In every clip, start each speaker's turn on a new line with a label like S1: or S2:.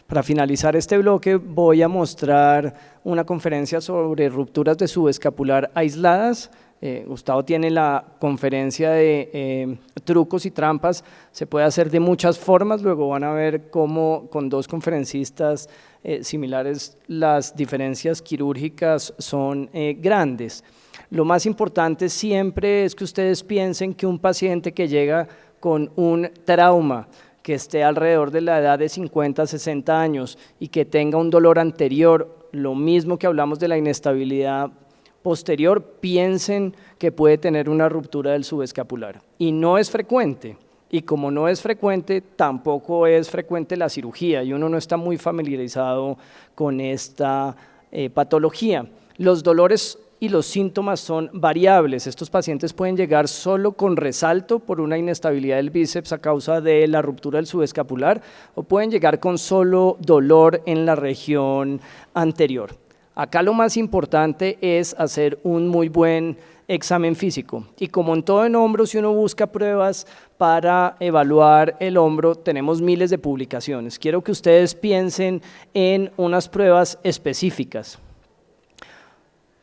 S1: Para finalizar este bloque voy a mostrar una conferencia sobre rupturas de subescapular aisladas. Gustavo tiene la conferencia de trucos y trampas, se puede hacer de muchas formas, luego van a ver cómo con dos conferencistas similares las diferencias quirúrgicas son grandes. Lo más importante siempre es que ustedes piensen que un paciente que llega con un trauma, que esté alrededor de la edad de 50 a 60 años y que tenga un dolor anterior, lo mismo que hablamos de la inestabilidad posterior, piensen que puede tener una ruptura del subescapular. Y no es frecuente, y como no es frecuente, tampoco es frecuente la cirugía, y uno no está muy familiarizado con esta patología. Los dolores y los síntomas son variables. Estos pacientes pueden llegar solo con resalto por una inestabilidad del bíceps a causa de la ruptura del subescapular o pueden llegar con solo dolor en la región anterior. Acá lo más importante es hacer un muy buen examen físico y como en todo en hombro, si uno busca pruebas para evaluar el hombro, tenemos miles de publicaciones. Quiero que ustedes piensen en unas pruebas específicas.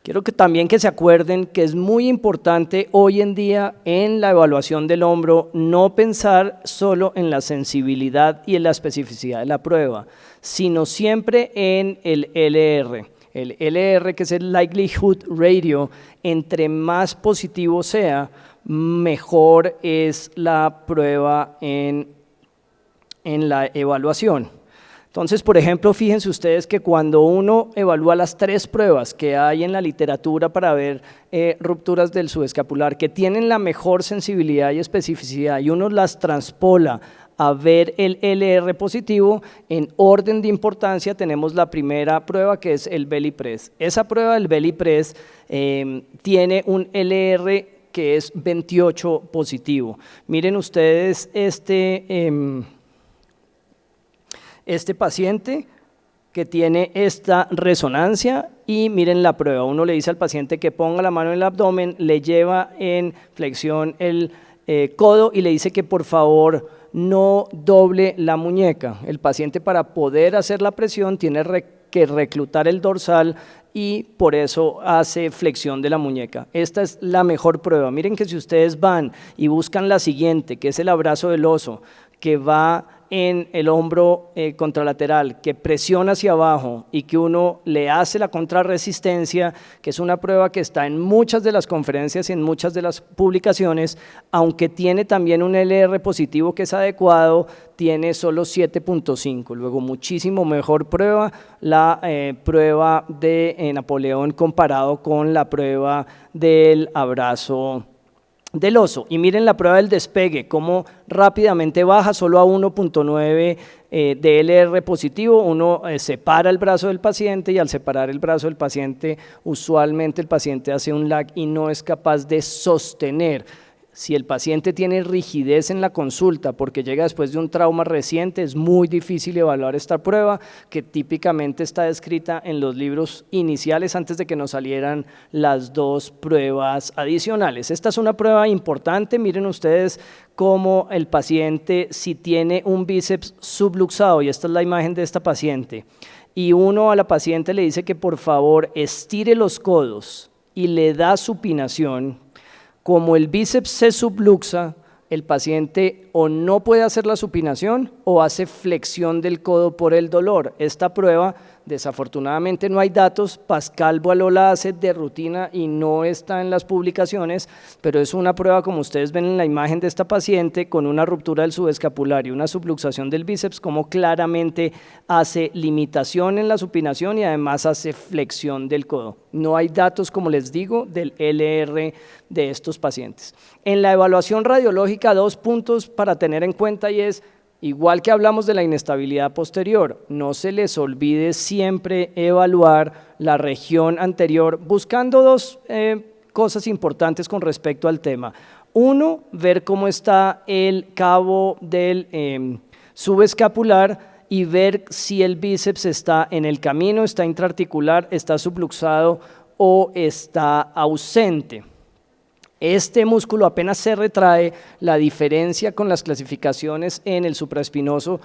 S1: Quiero que también se acuerden que es muy importante hoy en día en la evaluación del hombro no pensar solo en la sensibilidad y en la especificidad de la prueba, sino siempre en el LR. El LR, que es el Likelihood Radio, entre más positivo sea, mejor es la prueba en la evaluación. Entonces, por ejemplo, fíjense ustedes que cuando uno evalúa las 3 pruebas que hay en la literatura para ver rupturas del subescapular, que tienen la mejor sensibilidad y especificidad, y uno las transpola a ver el LR positivo, en orden de importancia tenemos la primera prueba que es el belly press. Esa prueba del belly press tiene un LR que es 28 positivo. Miren ustedes este paciente que tiene esta resonancia y miren la prueba, uno le dice al paciente que ponga la mano en el abdomen, le lleva en flexión el codo y le dice que por favor no doble la muñeca. El paciente para poder hacer la presión tiene que reclutar el dorsal y por eso hace flexión de la muñeca. Esta es la mejor prueba. Miren que si ustedes van y buscan la siguiente, que es el abrazo del oso, que va en el hombro contralateral, que presiona hacia abajo y que uno le hace la contrarresistencia, que es una prueba que está en muchas de las conferencias y en muchas de las publicaciones, aunque tiene también un LR positivo que es adecuado, tiene solo 7.5, luego muchísimo mejor prueba la prueba de Napoleón comparado con la prueba del abrazo del oso. Y miren la prueba del despegue, cómo rápidamente baja solo a 1.9 de LR positivo. Uno separa el brazo del paciente y al separar el brazo del paciente, usualmente el paciente hace un lag y no es capaz de sostener. Si el paciente tiene rigidez en la consulta porque llega después de un trauma reciente, es muy difícil evaluar esta prueba que típicamente está descrita en los libros iniciales antes de que nos salieran las 2 pruebas adicionales. Esta es una prueba importante, miren ustedes cómo el paciente si tiene un bíceps subluxado, y esta es la imagen de esta paciente, y uno a la paciente le dice que por favor estire los codos y le da supinación. Como el bíceps se subluxa, el paciente o no puede hacer la supinación o hace flexión del codo por el dolor. Esta prueba, desafortunadamente no hay datos, Pascal Boileau la hace de rutina y no está en las publicaciones, pero es una prueba como ustedes ven en la imagen de esta paciente con una ruptura del subescapular y una subluxación del bíceps, como claramente hace limitación en la supinación y además hace flexión del codo. No hay datos, como les digo, del LR de estos pacientes. En la evaluación radiológica, 2 puntos para tener en cuenta y es, igual que hablamos de la inestabilidad posterior, no se les olvide siempre evaluar la región anterior buscando 2 cosas importantes con respecto al tema. Uno, ver cómo está el cabo del subescapular y ver si el bíceps está en el camino, está intraarticular, está subluxado o está ausente. Este músculo apenas se retrae. La diferencia con las clasificaciones en el supraespinoso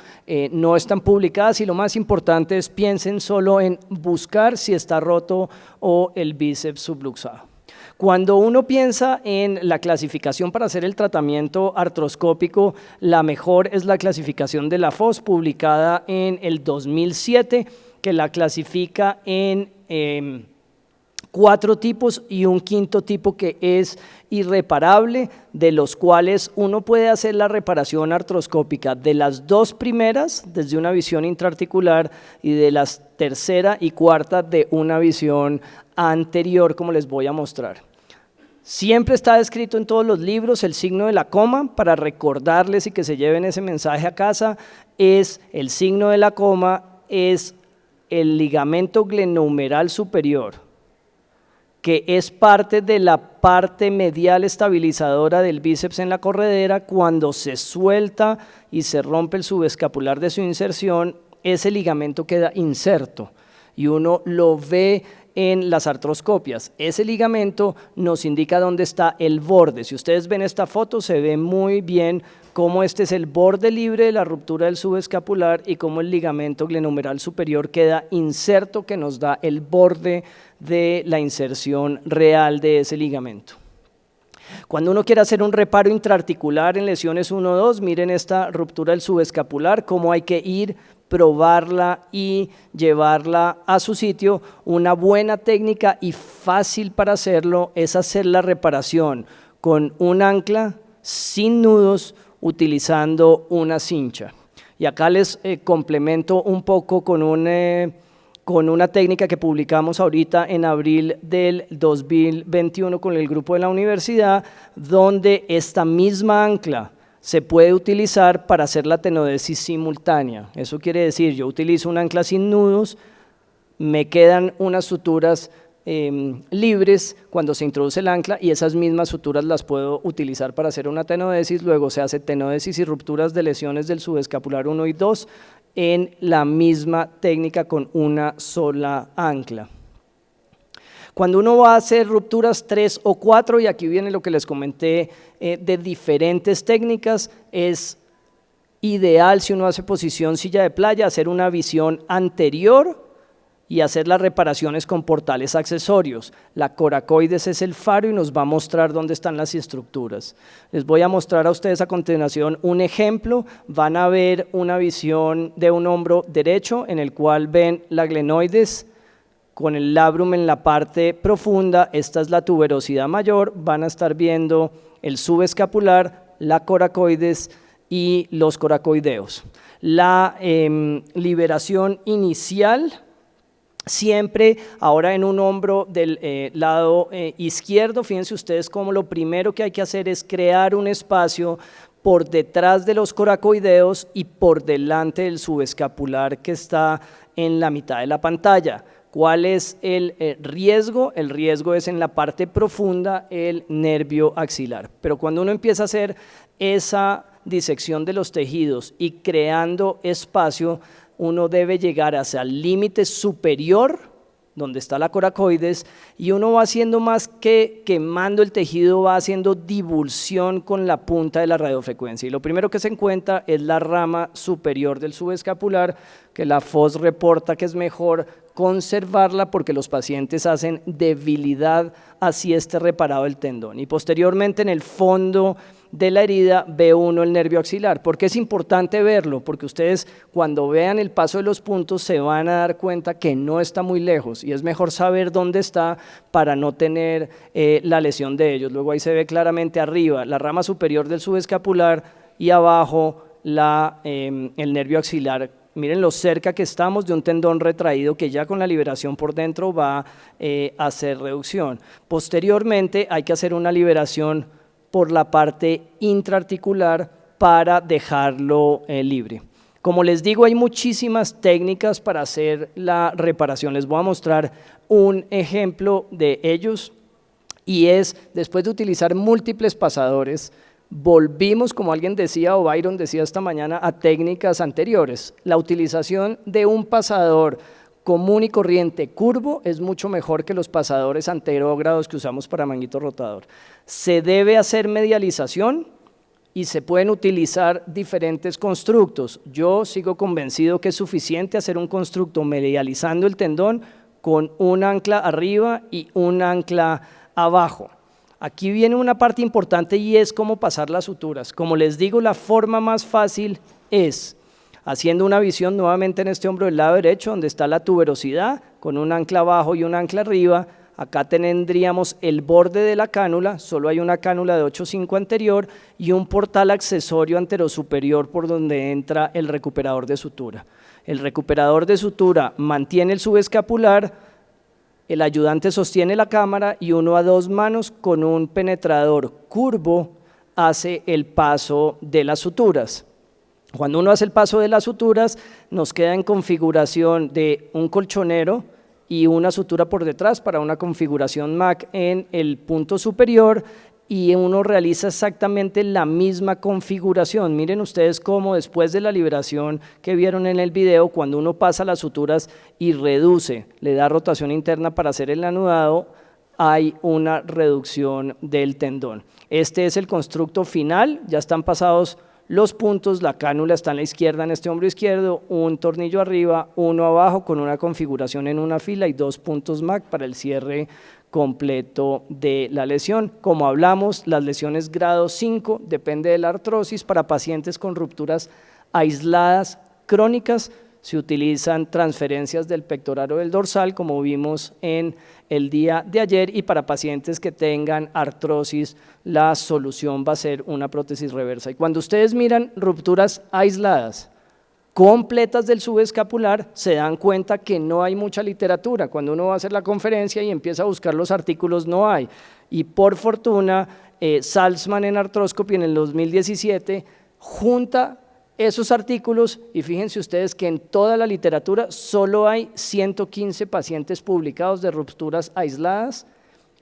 S1: no están publicadas, y lo más importante es piensen solo en buscar si está roto o el bíceps subluxado. Cuando uno piensa en la clasificación para hacer el tratamiento artroscópico, la mejor es la clasificación de la FOS, publicada en el 2007, que la clasifica en 4 tipos y un quinto tipo que es irreparable, de los cuales uno puede hacer la reparación artroscópica de las 2 primeras desde una visión intraarticular y de las tercera y cuarta de una visión anterior, como les voy a mostrar. Siempre está descrito en todos los libros el signo de la coma. Para recordarles y que se lleven ese mensaje a casa, es el signo de la coma, es el ligamento glenohumeral superior, que es parte de la parte medial estabilizadora del bíceps en la corredera. Cuando se suelta y se rompe el subescapular de su inserción, ese ligamento queda inserto y uno lo ve en las artroscopias. Ese ligamento nos indica dónde está el borde. Si ustedes ven esta foto, se ve muy bien cómo este es el borde libre de la ruptura del subescapular y cómo el ligamento glenohumeral superior queda inserto, que nos da el borde de la inserción real de ese ligamento. Cuando uno quiere hacer un reparo intraarticular en lesiones 1 o 2, miren esta ruptura del subescapular, cómo hay que ir, probarla y llevarla a su sitio. Una buena técnica y fácil para hacerlo es hacer la reparación con un ancla sin nudos, utilizando una cincha. Y acá les complemento un poco con una técnica que publicamos ahorita en abril del 2021 con el grupo de la universidad, donde esta misma ancla se puede utilizar para hacer la tenodesis simultánea. Eso quiere decir, yo utilizo un ancla sin nudos, me quedan unas suturas libres cuando se introduce el ancla, y esas mismas suturas las puedo utilizar para hacer una tenodesis. Luego se hace tenodesis y rupturas de lesiones del subescapular 1 y 2 en la misma técnica con una sola ancla. Cuando uno va a hacer rupturas 3 o 4, y aquí viene lo que les comenté de diferentes técnicas, es ideal, si uno hace posición silla de playa, hacer una visión anterior y hacer las reparaciones con portales accesorios. La coracoides es el faro y nos va a mostrar dónde están las estructuras. Les voy a mostrar a ustedes a continuación un ejemplo. Van a ver una visión de un hombro derecho en el cual ven la glenoides con el labrum en la parte profunda. Esta es la tuberosidad mayor. Van a estar viendo el subescapular, la coracoides y los coracoideos. La liberación inicial siempre ahora en un hombro del lado izquierdo. Fíjense ustedes cómo lo primero que hay que hacer es crear un espacio por detrás de los coracoideos y por delante del subescapular que está en la mitad de la pantalla. ¿Cuál es el riesgo? El riesgo es en la parte profunda, el nervio axilar. Pero cuando uno empieza a hacer esa disección de los tejidos y creando espacio, uno debe llegar hacia el límite superior, donde está la coracoides, y uno va haciendo más que quemando el tejido, va haciendo divulsión con la punta de la radiofrecuencia. Y lo primero que se encuentra es la rama superior del subescapular, que la FOS reporta que es mejor conservarla porque los pacientes hacen debilidad hacia este reparado del tendón. Y posteriormente en el fondo de la herida ve uno el nervio axilar. ¿Por qué es importante verlo? Porque ustedes cuando vean el paso de los puntos se van a dar cuenta que no está muy lejos y es mejor saber dónde está para no tener la lesión de ellos. Luego ahí se ve claramente arriba la rama superior del subescapular y abajo el nervio axilar. Miren lo cerca que estamos de un tendón retraído que ya con la liberación por dentro va a hacer reducción. Posteriormente hay que hacer una liberación por la parte intraarticular para dejarlo libre. Como les digo, hay muchísimas técnicas para hacer la reparación. Les voy a mostrar un ejemplo de ellos y es, después de utilizar múltiples pasadores, volvimos, como alguien decía o Byron decía esta mañana, a técnicas anteriores. La utilización de un pasador común y corriente curvo es mucho mejor que los pasadores anterógrados que usamos para manguito rotador. Se debe hacer medialización y se pueden utilizar diferentes constructos. Yo sigo convencido que es suficiente hacer un constructo medializando el tendón con un ancla arriba y un ancla abajo. Aquí viene una parte importante y es cómo pasar las suturas. Como les digo, la forma más fácil es haciendo una visión nuevamente en este hombro del lado derecho, donde está la tuberosidad, con un ancla abajo y un ancla arriba. Acá tendríamos el borde de la cánula, solo hay una cánula de 8,5 anterior y un portal accesorio anterosuperior por donde entra el recuperador de sutura. El recuperador de sutura mantiene el subescapular, el ayudante sostiene la cámara y uno a dos manos con un penetrador curvo hace el paso de las suturas. Cuando uno hace el paso de las suturas, nos queda en configuración de un colchonero y una sutura por detrás para una configuración MAC en el punto superior, y uno realiza exactamente la misma configuración. Miren ustedes cómo después de la liberación que vieron en el video, cuando uno pasa las suturas y reduce, le da rotación interna para hacer el anudado, hay una reducción del tendón. Este es el constructo final, ya están pasados los puntos, la cánula está en la izquierda en este hombro izquierdo, un tornillo arriba, uno abajo con una configuración en una fila y 2 puntos MAC para el cierre completo de la lesión. Como hablamos, las lesiones grado 5 depende de la artrosis. Para pacientes con rupturas aisladas crónicas se utilizan transferencias del pectoral o del dorsal, como vimos en el día de ayer, y para pacientes que tengan artrosis la solución va a ser una prótesis reversa. Y cuando ustedes miran rupturas aisladas completas del subescapular, se dan cuenta que no hay mucha literatura. Cuando uno va a hacer la conferencia y empieza a buscar los artículos, no hay. Y por fortuna, Salzman en Arthroscopy en el 2017 junta esos artículos y fíjense ustedes que en toda la literatura solo hay 115 pacientes publicados de rupturas aisladas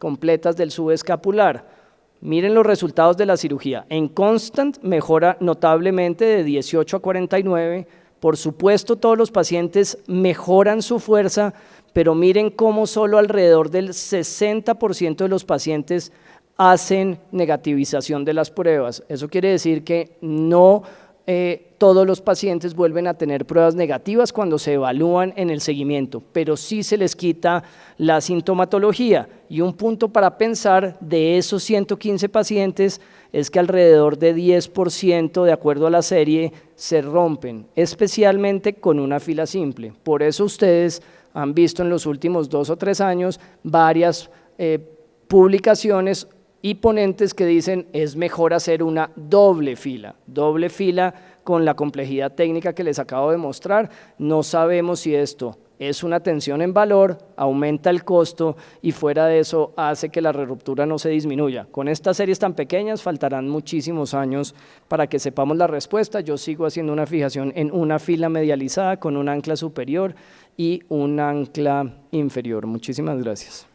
S1: completas del subescapular. Miren los resultados de la cirugía. En Constant mejora notablemente de 18 a 49. Por supuesto, todos los pacientes mejoran su fuerza, pero miren cómo solo alrededor del 60% de los pacientes hacen negativización de las pruebas. Eso quiere decir que no todos los pacientes vuelven a tener pruebas negativas cuando se evalúan en el seguimiento, pero sí se les quita la sintomatología. Y un punto para pensar de esos 115 pacientes es que alrededor de 10%, de acuerdo a la serie, se rompen, especialmente con una fila simple. Por eso ustedes han visto en los últimos 2 o 3 años varias publicaciones y ponentes que dicen es mejor hacer una doble fila con la complejidad técnica que les acabo de mostrar. No sabemos si esto es una tensión en valor, aumenta el costo y fuera de eso hace que la reruptura no se disminuya. Con estas series tan pequeñas faltarán muchísimos años para que sepamos la respuesta. Yo sigo haciendo una fijación en una fila medializada con un ancla superior y un ancla inferior. Muchísimas gracias.